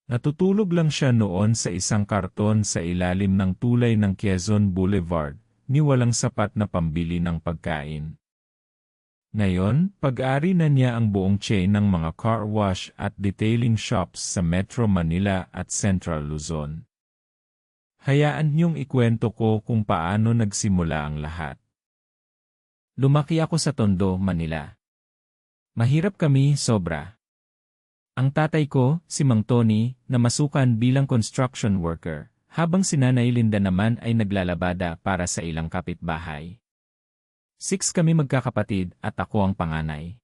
Natutulog lang siya noon sa isang karton sa ilalim ng tulay ng Quezon Boulevard, ni walang sapat na pambili ng pagkain. Ngayon, pag-ari na niya ang buong chain ng mga car wash at detailing shops sa Metro Manila at Central Luzon. Hayaan niyong ikwento ko kung paano nagsimula ang lahat. Lumaki ako sa Tondo, Manila. Mahirap kami, sobra. Ang tatay ko, si Mang Tony, na masukan bilang construction worker, habang si Nanay Linda naman ay naglalabada para sa ilang kapitbahay. 6 kami magkakapatid at ako ang panganay.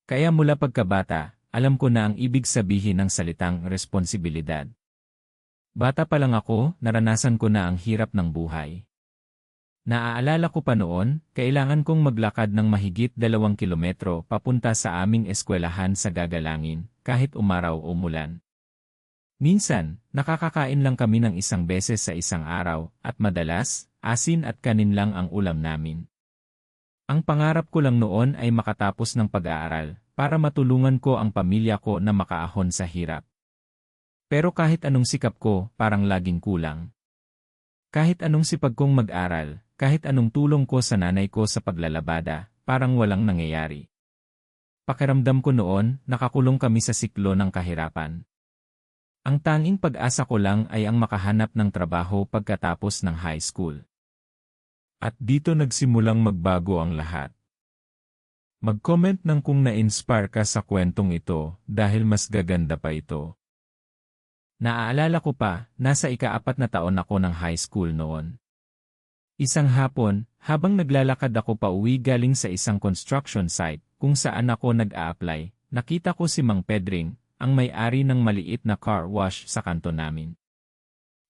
Kaya mula pagkabata, alam ko na ang ibig sabihin ng salitang responsibilidad. Bata pa lang ako, naranasan ko na ang hirap ng buhay. Naaalala ko pa noon, kailangan kong maglakad ng mahigit 2 kilometro papunta sa aming eskwelahan sa Gagalangin, kahit umaraw o umulan. Minsan, nakakakain lang kami ng 1 beses sa isang araw, at madalas, asin at kanin lang ang ulam namin. Ang pangarap ko lang noon ay makatapos ng pag-aaral, para matulungan ko ang pamilya ko na makaahon sa hirap. Pero kahit anong sikap ko, parang laging kulang. Kahit anong sipag kong mag-aral, kahit anong tulong ko sa nanay ko sa paglalabada, parang walang nangyayari. Pakiramdam ko noon, nakakulong kami sa siklo ng kahirapan. Ang tanging pag-asa ko lang ay ang makahanap ng trabaho pagkatapos ng high school. At dito nagsimulang magbago ang lahat. Mag-comment ng kung na-inspire ka sa kwentong ito dahil mas gaganda pa ito. Naaalala ko pa, nasa ika-4 na taon ako ng high school noon. Isang hapon, habang naglalakad ako pauwi galing sa isang construction site kung saan ako nag-a-apply, nakita ko si Mang Pedring, ang may-ari ng maliit na car wash sa kanto namin.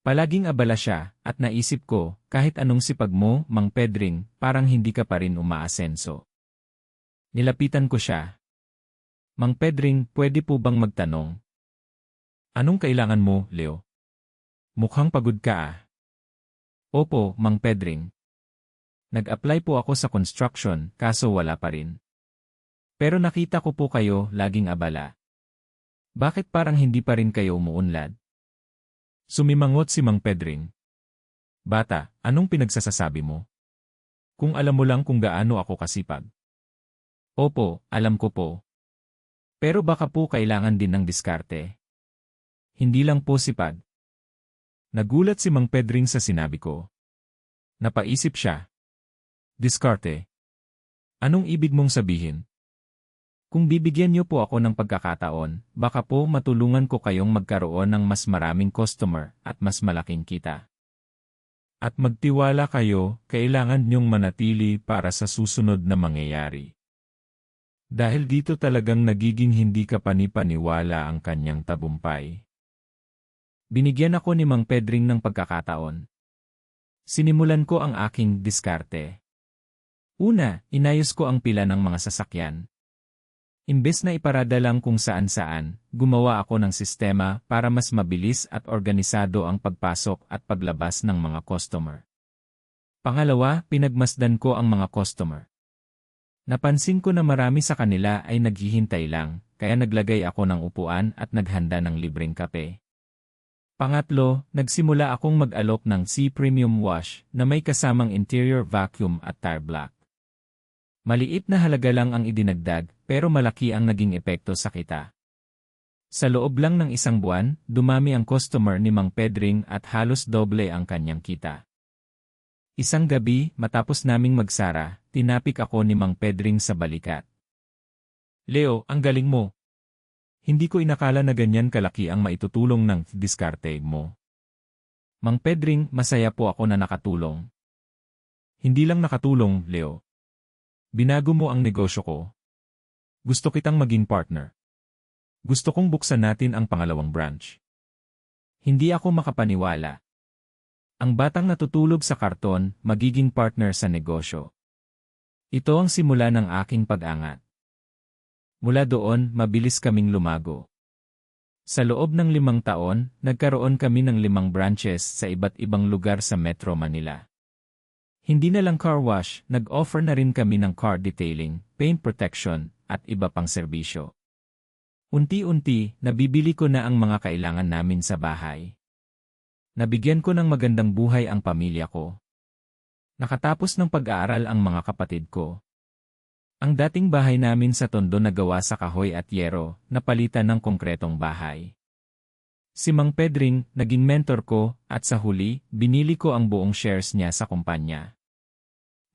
Palaging abala siya, at naisip ko, kahit anong sipag mo, Mang Pedring, parang hindi ka pa rin umaasenso. Nilapitan ko siya. Mang Pedring, pwede po bang magtanong? Anong kailangan mo, Leo? Mukhang pagod ka ah. Opo, Mang Pedring. Nag-apply po ako sa construction, kaso wala pa rin. Pero nakita ko po kayo, laging abala. Bakit parang hindi pa rin kayo umuunlad? Sumimangot si Mang Pedring. Bata, anong pinagsasasabi mo? Kung alam mo lang kung gaano ako kasipag. Opo, alam ko po. Pero baka po kailangan din ng diskarte. Hindi lang po sipag. Nagulat si Mang Pedring sa sinabi ko. Napaisip siya. Diskarte. Anong ibig mong sabihin? Kung bibigyan niyo po ako ng pagkakataon, baka po matulungan ko kayong magkaroon ng mas maraming customer at mas malaking kita. At magtiwala kayo, kailangan niyong manatili para sa susunod na mangyayari. Dahil dito talagang nagiging hindi ka panipaniwala ang kanyang tabumpay. Binigyan ako ni Mang Pedring ng pagkakataon. Sinimulan ko ang aking diskarte. Una, inayos ko ang pila ng mga sasakyan. Imbes na iparada lang kung saan-saan, gumawa ako ng sistema para mas mabilis at organisado ang pagpasok at paglabas ng mga customer. Pangalawa, pinagmasdan ko ang mga customer. Napansin ko na marami sa kanila ay naghihintay lang, kaya naglagay ako ng upuan at naghanda ng libreng kape. Pangatlo, nagsimula akong mag-alok ng C Premium Wash na may kasamang interior vacuum at tire block. Maliit na halaga lang ang idinagdag, pero malaki ang naging epekto sa kita. Sa loob lang ng 1 buwan, dumami ang customer ni Mang Pedring at halos doble ang kanyang kita. Isang gabi, matapos naming magsara, tinapik ako ni Mang Pedring sa balikat. Leo, ang galing mo. Hindi ko inakala na ganyan kalaki ang maitutulong ng diskarte mo. Mang Pedring, masaya po ako na nakatulong. Hindi lang nakatulong, Leo. Binago mo ang negosyo ko. Gusto kitang maging partner. Gusto kong buksan natin ang pangalawang branch. Hindi ako makapaniwala. Ang batang natutulog sa karton, magiging partner sa negosyo. Ito ang simula ng aking pag-angat. Mula doon, mabilis kaming lumago. Sa loob ng 5 taon, nagkaroon kami ng 5 branches sa iba't ibang lugar sa Metro Manila. Hindi na lang car wash, nag-offer na rin kami ng car detailing, paint protection, at iba pang serbisyo. Unti-unti, nabibili ko na ang mga kailangan namin sa bahay. Nabigyan ko ng magandang buhay ang pamilya ko. Nakatapos ng pag-aaral ang mga kapatid ko. Ang dating bahay namin sa Tondo na gawa sa kahoy at yero, napalitan ng konkretong bahay. Si Mang Pedring, naging mentor ko, at sa huli, binili ko ang buong shares niya sa kumpanya.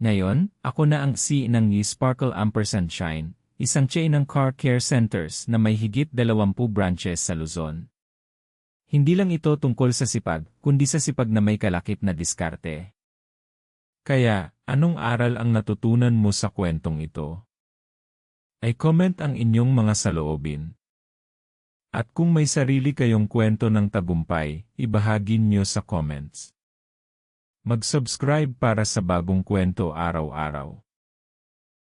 Ngayon, ako na ang CEO ng Sparkle Ampersand Shine, isang chain ng car care centers na may higit 20 branches sa Luzon. Hindi lang ito tungkol sa sipag, kundi sa sipag na may kalakip na diskarte. Kaya, anong aral ang natutunan mo sa kwentong ito? Ay comment ang inyong mga saloobin. At kung may sarili kayong kwento ng tagumpay, ibahagi niyo sa comments. Mag-subscribe para sa bagong kwento araw-araw.